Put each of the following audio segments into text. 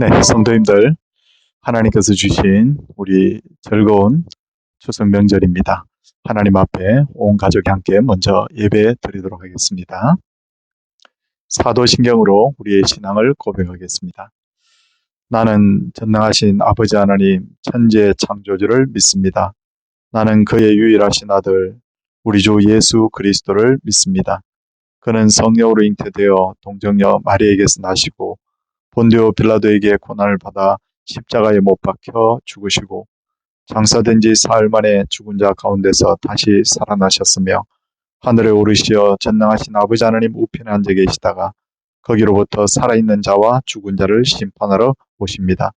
네, 성도님들, 하나님께서 주신 우리 즐거운 추석 명절입니다. 하나님 앞에 온 가족이 함께 먼저 예배 드리도록 하겠습니다. 사도신경으로 우리의 신앙을 고백하겠습니다. 나는 전능하신 아버지 하나님 천지의 창조주를 믿습니다. 나는 그의 유일하신 아들 우리 주 예수 그리스도를 믿습니다. 그는 성령으로 잉태되어 동정녀 마리아에게서 나시고 본디오 빌라도에게 고난을 받아 십자가에 못 박혀 죽으시고 장사된 지 사흘 만에 죽은 자 가운데서 다시 살아나셨으며 하늘에 오르시어 전능하신 아버지 하나님 우편에 앉아 계시다가 거기로부터 살아있는 자와 죽은 자를 심판하러 오십니다.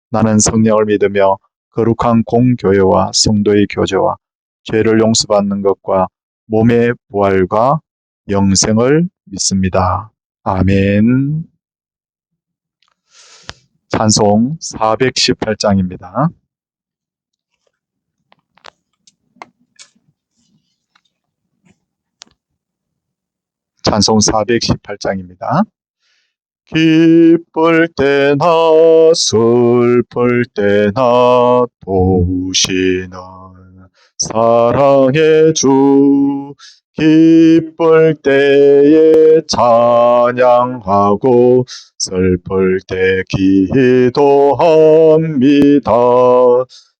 나는 성령을 믿으며 거룩한 공교회와 성도의 교제와 죄를 용서받는 것과 몸의 부활과 영생을 믿습니다. 아멘. 찬송 418장입니다. 찬송 418장입니다. 기쁠 때나 슬플 때나 도우시는 사랑의 주, 기쁠 때에 찬양하고 슬플 때 기도합니다.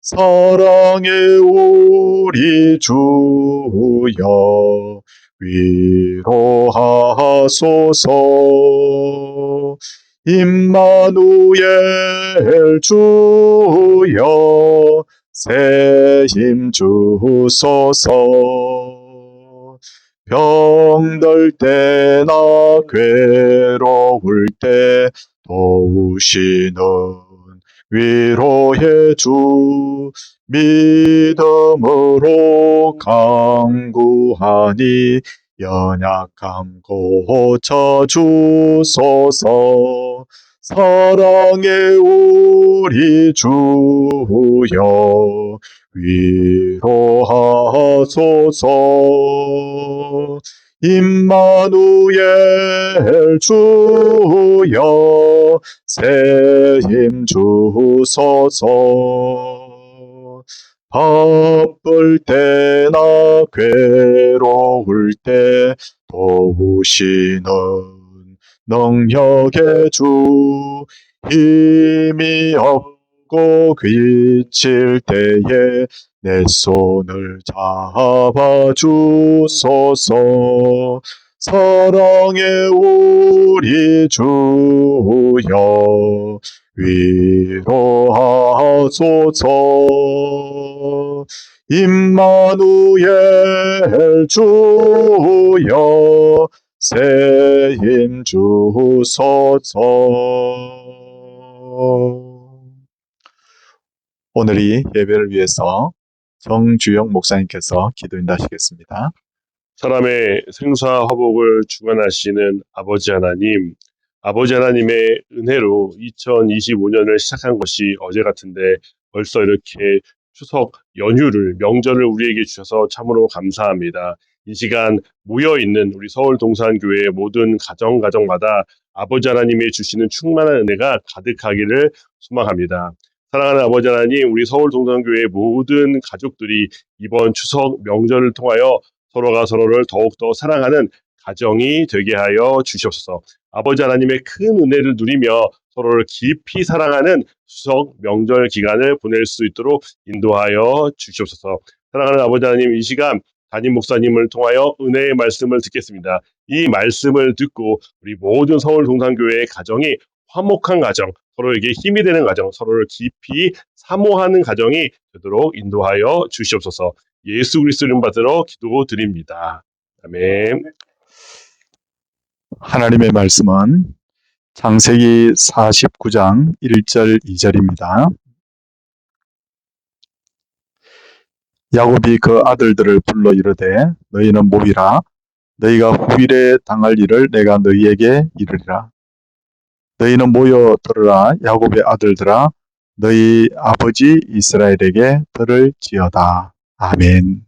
사랑의 우리 주여 위로하소서. 임마누엘 주여 새 힘 주소서. 병들 때나 괴로울 때 도우시는 위로의 주, 믿음으로 강구하니 연약함 고쳐주소서. 사랑의 우리 주여 위로하소서. 임마누엘 주여 새 힘 주소서. 바쁠 때나 괴로울 때 도우시는 능력의 주, 힘이 없고 귀칠 때에 내 손을 잡아주소서. 사랑의 우리 주여 위로하소서. 임마누엘 주여 새 힘 주소서. 오늘 이 예배를 위해서 정주영 목사님께서 기도 인도하시겠습니다. 사람의 생사 화복을 주관하시는 아버지 하나님, 아버지 하나님의 은혜로 2025년을 시작한 것이 어제 같은데 벌써 이렇게 추석 연휴를, 명절을 우리에게 주셔서 참으로 감사합니다. 이 시간 모여있는 우리 서울동산교회의 모든 가정마다 아버지 하나님이 주시는 충만한 은혜가 가득하기를 소망합니다. 사랑하는 아버지 하나님, 우리 서울동산교회의 모든 가족들이 이번 추석 명절을 통하여 서로가 서로를 더욱더 사랑하는 가정이 되게 하여 주시옵소서. 아버지 하나님의 큰 은혜를 누리며 서로를 깊이 사랑하는 추석 명절 기간을 보낼 수 있도록 인도하여 주시옵소서. 사랑하는 아버지 하나님, 이 시간 담임 목사님을 통하여 은혜의 말씀을 듣겠습니다. 이 말씀을 듣고 우리 모든 서울동산교회의 가정이 화목한 가정, 서로에게 힘이 되는 가정, 서로를 깊이 사모하는 가정이 되도록 인도하여 주시옵소서. 예수 그리스도 이름 받들어 기도드립니다. 아멘. 하나님의 말씀은 창세기 49장 1절 2절입니다. 야곱이 그 아들들을 불러 이르되 너희는 모이라. 너희가 후일에 당할 일을 내가 너희에게 이르리라. 너희는 모여 들으라. 야곱의 아들들아, 너희 아버지 이스라엘에게 들을지어다. 아멘.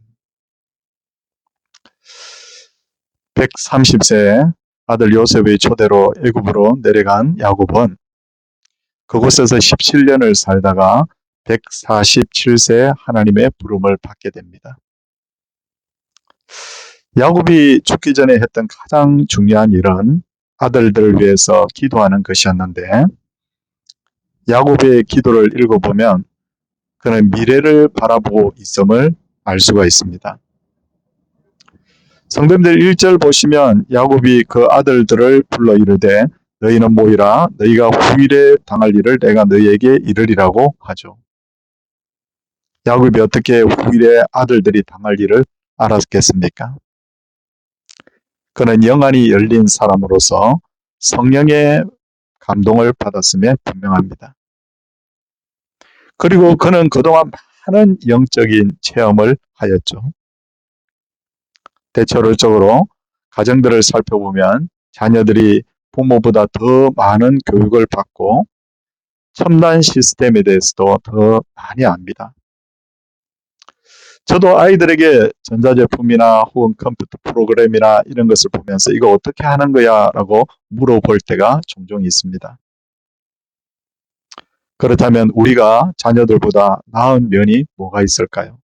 130세 아들 요셉의 초대로 애굽으로 내려간 야곱은 그곳에서 17년을 살다가 147세에 하나님의 부름을 받게 됩니다. 야곱이 죽기 전에 했던 가장 중요한 일은 아들들을 위해서 기도하는 것이었는데, 야곱의 기도를 읽어보면 그는 미래를 바라보고 있음을 알 수가 있습니다. 성도님들 1절 보시면 야곱이 그 아들들을 불러 이르되 너희는 모이라 너희가 후일에 당할 일을 내가 너희에게 이르리라고 하죠. 야곱이 어떻게 후일에 아들들이 당할 일을 알았겠습니까? 그는 영안이 열린 사람으로서 성령의 감동을 받았음에 분명합니다. 그리고 그는 그동안 많은 영적인 체험을 하였죠. 대체로적으로 가정들을 살펴보면 자녀들이 부모보다 더 많은 교육을 받고 첨단 시스템에 대해서도 더 많이 압니다. 저도 아이들에게 전자제품이나 혹은 컴퓨터 프로그램이나 이런 것을 보면서 이거 어떻게 하는 거야? 라고 물어볼 때가 종종 있습니다. 그렇다면 우리가 자녀들보다 나은 면이 뭐가 있을까요?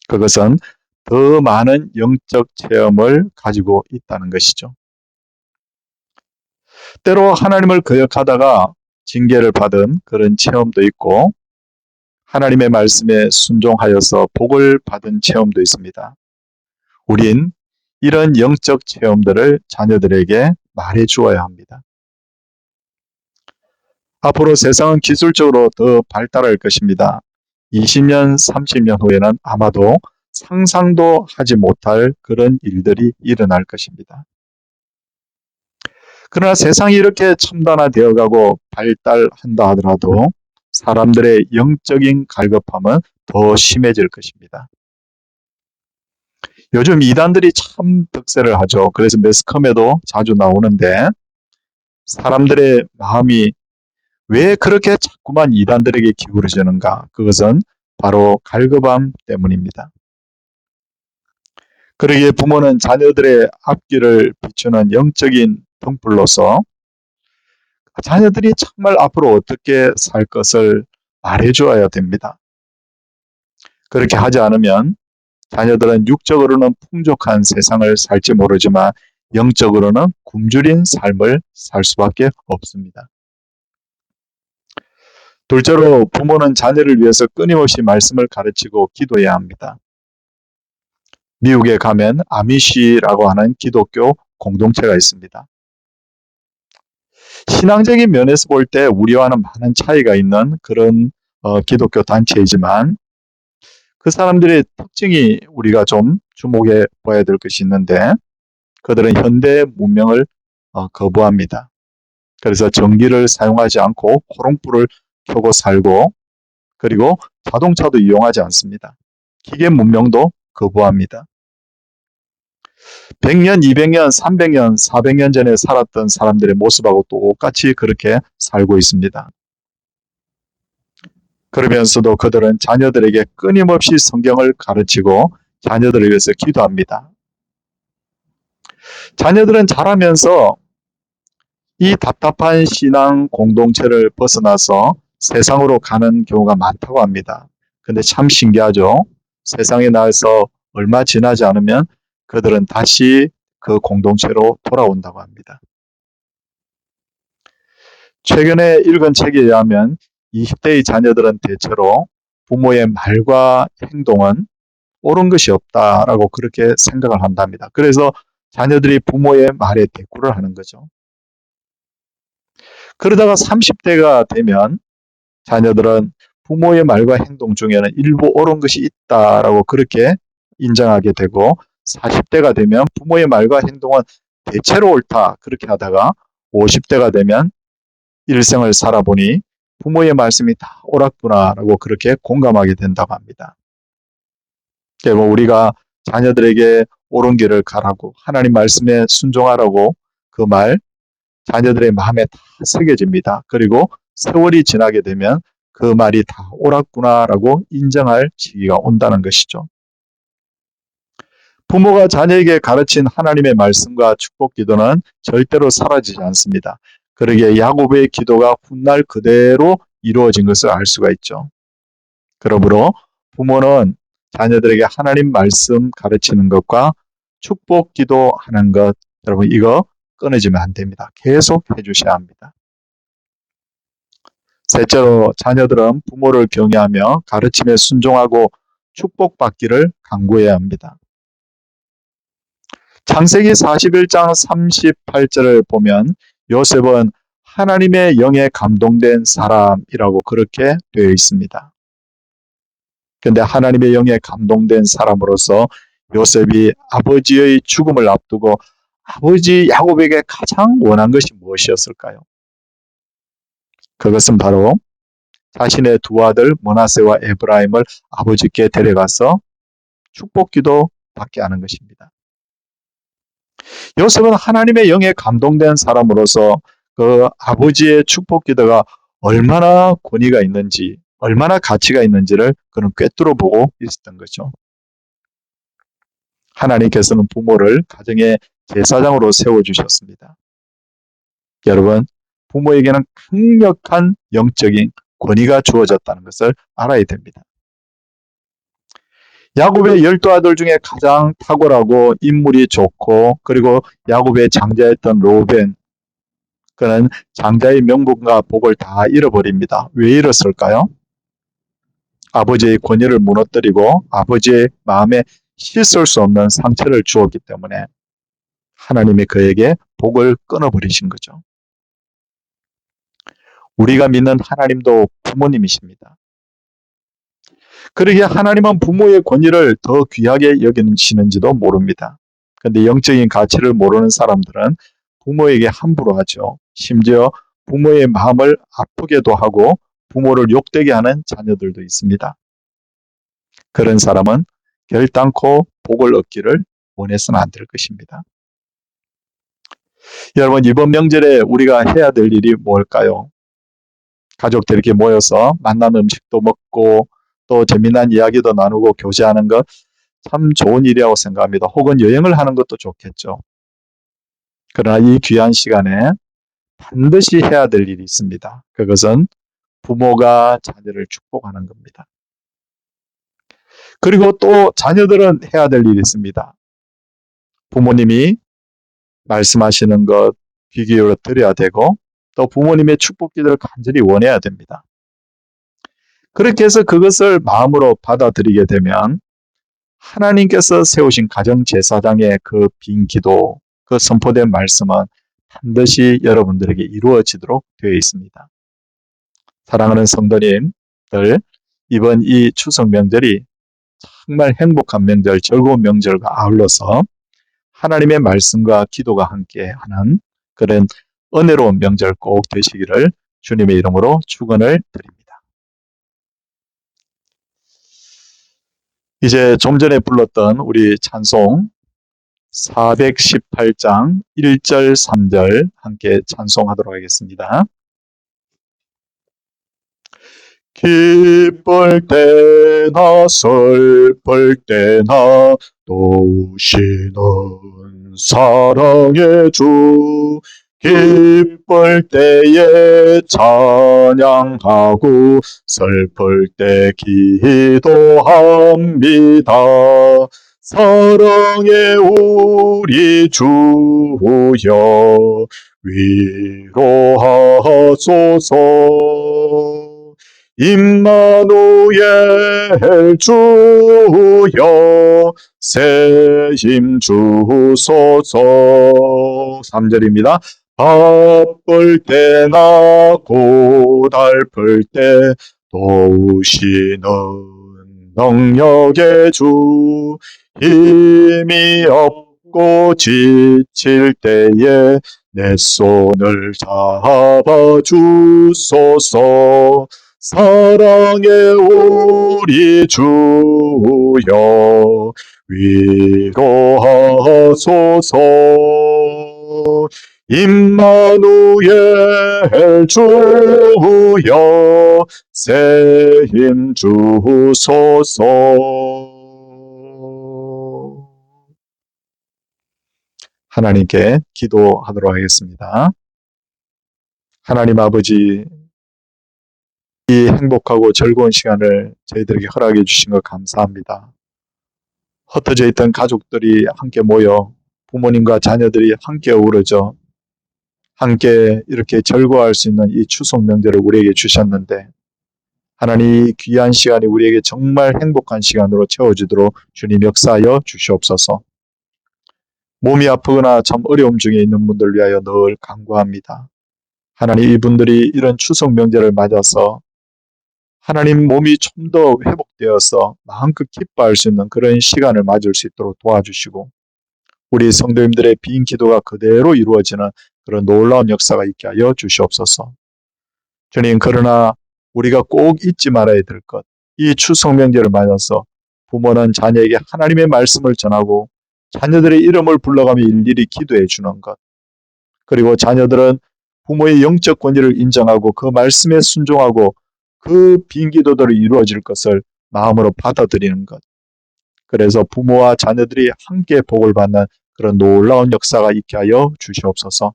그것은 더 많은 영적 체험을 가지고 있다는 것이죠. 때로 하나님을 거역하다가 징계를 받은 그런 체험도 있고 하나님의 말씀에 순종하여서 복을 받은 체험도 있습니다. 우린 이런 영적 체험들을 자녀들에게 말해 주어야 합니다. 앞으로 세상은 기술적으로 더 발달할 것입니다. 20년, 30년 후에는 아마도 상상도 하지 못할 그런 일들이 일어날 것입니다. 그러나 세상이 이렇게 첨단화되어 가고 발달한다 하더라도 사람들의 영적인 갈급함은 더 심해질 것입니다. 요즘 이단들이 참 득세를 하죠. 그래서 매스컴에도 자주 나오는데 사람들의 마음이 왜 그렇게 자꾸만 이단들에게 기울어지는가? 그것은 바로 갈급함 때문입니다. 그러기에 부모는 자녀들의 앞길을 비추는 영적인 등불로서 자녀들이 정말 앞으로 어떻게 살 것을 말해주어야 됩니다. 그렇게 하지 않으면 자녀들은 육적으로는 풍족한 세상을 살지 모르지만 영적으로는 굶주린 삶을 살 수밖에 없습니다. 둘째로 부모는 자녀를 위해서 끊임없이 말씀을 가르치고 기도해야 합니다. 미국에 가면 아미시라고 하는 기독교 공동체가 있습니다. 신앙적인 면에서 볼 때 우리와는 많은 차이가 있는 그런 기독교 단체이지만 그 사람들의 특징이 우리가 좀 주목해 봐야 될 것이 있는데 그들은 현대 문명을 거부합니다. 그래서 전기를 사용하지 않고 코롱불을 켜고 살고 그리고 자동차도 이용하지 않습니다. 기계 문명도 거부합니다. 100년, 200년, 300년, 400년 전에 살았던 사람들의 모습하고 똑같이 그렇게 살고 있습니다. 그러면서도 그들은 자녀들에게 끊임없이 성경을 가르치고 자녀들을 위해서 기도합니다. 자녀들은 자라면서 이 답답한 신앙 공동체를 벗어나서 세상으로 가는 경우가 많다고 합니다. 근데 참 신기하죠? 세상에 나와서 얼마 지나지 않으면 그들은 다시 그 공동체로 돌아온다고 합니다. 최근에 읽은 책에 의하면 20대의 자녀들은 대체로 부모의 말과 행동은 옳은 것이 없다라고 그렇게 생각을 한답니다. 그래서 자녀들이 부모의 말에 대꾸를 하는 거죠. 그러다가 30대가 되면 자녀들은 부모의 말과 행동 중에는 일부 옳은 것이 있다라고 그렇게 인정하게 되고 40대가 되면 부모의 말과 행동은 대체로 옳다 그렇게 하다가 50대가 되면 일생을 살아보니 부모의 말씀이 다 옳았구나라고 그렇게 공감하게 된다고 합니다. 그러니까 우리가 자녀들에게 옳은 길을 가라고 하나님 말씀에 순종하라고 그 말 자녀들의 마음에 다 새겨집니다. 그리고 세월이 지나게 되면 그 말이 다 옳았구나라고 인정할 시기가 온다는 것이죠. 부모가 자녀에게 가르친 하나님의 말씀과 축복 기도는 절대로 사라지지 않습니다. 그러기에 야곱의 기도가 훗날 그대로 이루어진 것을 알 수가 있죠. 그러므로 부모는 자녀들에게 하나님 말씀 가르치는 것과 축복 기도하는 것, 여러분 이거 끊어지면 안 됩니다. 계속 해주셔야 합니다. 셋째로 자녀들은 부모를 경외하며 가르침에 순종하고 축복받기를 강구해야 합니다. 창세기 41장 38절을 보면 요셉은 하나님의 영에 감동된 사람이라고 그렇게 되어 있습니다. 그런데 하나님의 영에 감동된 사람으로서 요셉이 아버지의 죽음을 앞두고 아버지 야곱에게 가장 원한 것이 무엇이었을까요? 그것은 바로 자신의 두 아들 므낫세와 에브라임을 아버지께 데려가서 축복기도 받게 하는 것입니다. 요셉은 하나님의 영에 감동된 사람으로서 그 아버지의 축복기도가 얼마나 권위가 있는지, 얼마나 가치가 있는지를 그는 꿰뚫어 보고 있었던 거죠. 하나님께서는 부모를 가정의 제사장으로 세워주셨습니다. 여러분, 부모에게는 강력한 영적인 권위가 주어졌다는 것을 알아야 됩니다. 야곱의 12아들 중에 가장 탁월하고 인물이 좋고 그리고 야곱의 장자였던 로벤, 그는 장자의 명분과 복을 다 잃어버립니다. 왜 이랬을까요? 아버지의 권위를 무너뜨리고 아버지의 마음에 씻을 수 없는 상처를 주었기 때문에 하나님이 그에게 복을 끊어버리신 거죠. 우리가 믿는 하나님도 부모님이십니다. 그러기에 하나님은 부모의 권위를 더 귀하게 여기시는지도 모릅니다. 그런데 영적인 가치를 모르는 사람들은 부모에게 함부로 하죠. 심지어 부모의 마음을 아프게도 하고 부모를 욕되게 하는 자녀들도 있습니다. 그런 사람은 결단코 복을 얻기를 원해서는 안 될 것입니다. 여러분, 이번 명절에 우리가 해야 될 일이 뭘까요? 가족들 이렇게 모여서 만난 음식도 먹고 또 재미난 이야기도 나누고 교제하는 것 참 좋은 일이라고 생각합니다. 혹은 여행을 하는 것도 좋겠죠. 그러나 이 귀한 시간에 반드시 해야 될 일이 있습니다. 그것은 부모가 자녀를 축복하는 겁니다. 그리고 또 자녀들은 해야 될 일이 있습니다. 부모님이 말씀하시는 것 귀 기울여 드려야 되고 또 부모님의 축복 기도를 간절히 원해야 됩니다. 그렇게 해서 그것을 마음으로 받아들이게 되면 하나님께서 세우신 가정제사장의 그 빈 기도, 그 선포된 말씀은 반드시 여러분들에게 이루어지도록 되어 있습니다. 사랑하는 성도님들, 이번 이 추석 명절이 정말 행복한 명절, 즐거운 명절과 아울러서 하나님의 말씀과 기도가 함께하는 그런 은혜로운 명절 꼭 되시기를 주님의 이름으로 축원을 드립니다. 이제 좀 전에 불렀던 우리 찬송 418장 1절 3절 함께 찬송하도록 하겠습니다. 기쁠 때나 슬플 때나 도우시는 사랑의 주, 기쁠 때에 찬양하고 슬플 때 기도합니다. 사랑의 우리 주여 위로하소서. 임마누엘 주여 새 힘 주소서. 3절입니다. 바쁠 때나 고달플 때 도우시는 능력의 주, 힘이 없고 지칠 때에 내 손을 잡아주소서. 사랑의 우리 주여 위로하소서. 임마누엘 주여 새 힘 주소서. 하나님께 기도하도록 하겠습니다. 하나님 아버지, 이 행복하고 즐거운 시간을 저희들에게 허락해 주신 것 감사합니다. 흩어져 있던 가족들이 함께 모여 부모님과 자녀들이 함께 어우러져 함께 이렇게 즐거워할 수 있는 이 추석 명절을 우리에게 주셨는데 하나님 이 귀한 시간이 우리에게 정말 행복한 시간으로 채워지도록 주님 역사하여 주시옵소서. 몸이 아프거나 참 어려움 중에 있는 분들 위하여 늘 간구합니다. 하나님 이분들이 이런 추석 명절을 맞아서 하나님 몸이 좀 더 회복되어서 마음껏 기뻐할 수 있는 그런 시간을 맞을 수 있도록 도와주시고 우리 성도님들의 빈 기도가 그대로 이루어지는 그런 놀라운 역사가 있게 하여 주시옵소서. 주님, 그러나 우리가 꼭 잊지 말아야 될 것, 이 추석 명절을 맞아서 부모는 자녀에게 하나님의 말씀을 전하고 자녀들의 이름을 불러가며 일일이 기도해 주는 것, 그리고 자녀들은 부모의 영적 권위를 인정하고 그 말씀에 순종하고 그 빈 기도들이 이루어질 것을 마음으로 받아들이는 것. 그래서 부모와 자녀들이 함께 복을 받는 그런 놀라운 역사가 있게 하여 주시옵소서.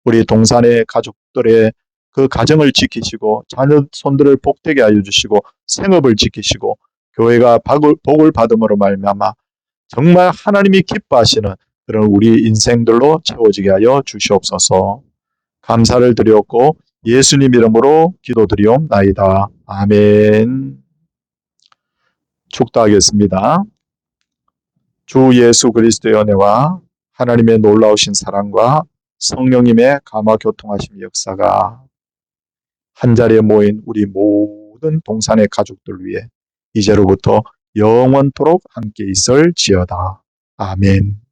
우리 동산의 가족들의 그 가정을 지키시고 자녀 손들을 복되게 하여 주시고 생업을 지키시고 교회가 복을 받음으로 말미암아 정말 하나님이 기뻐하시는 그런 우리 인생들로 채워지게 하여 주시옵소서. 감사를 드렸고 예수님 이름으로 기도드리옵나이다. 아멘. 축도하겠습니다. 주 예수 그리스도의 은혜와 하나님의 놀라우신 사랑과 성령님의 감화 교통하심 역사가 한자리에 모인 우리 모든 동산의 가족들 위해 이제로부터 영원토록 함께 있을지어다. 아멘.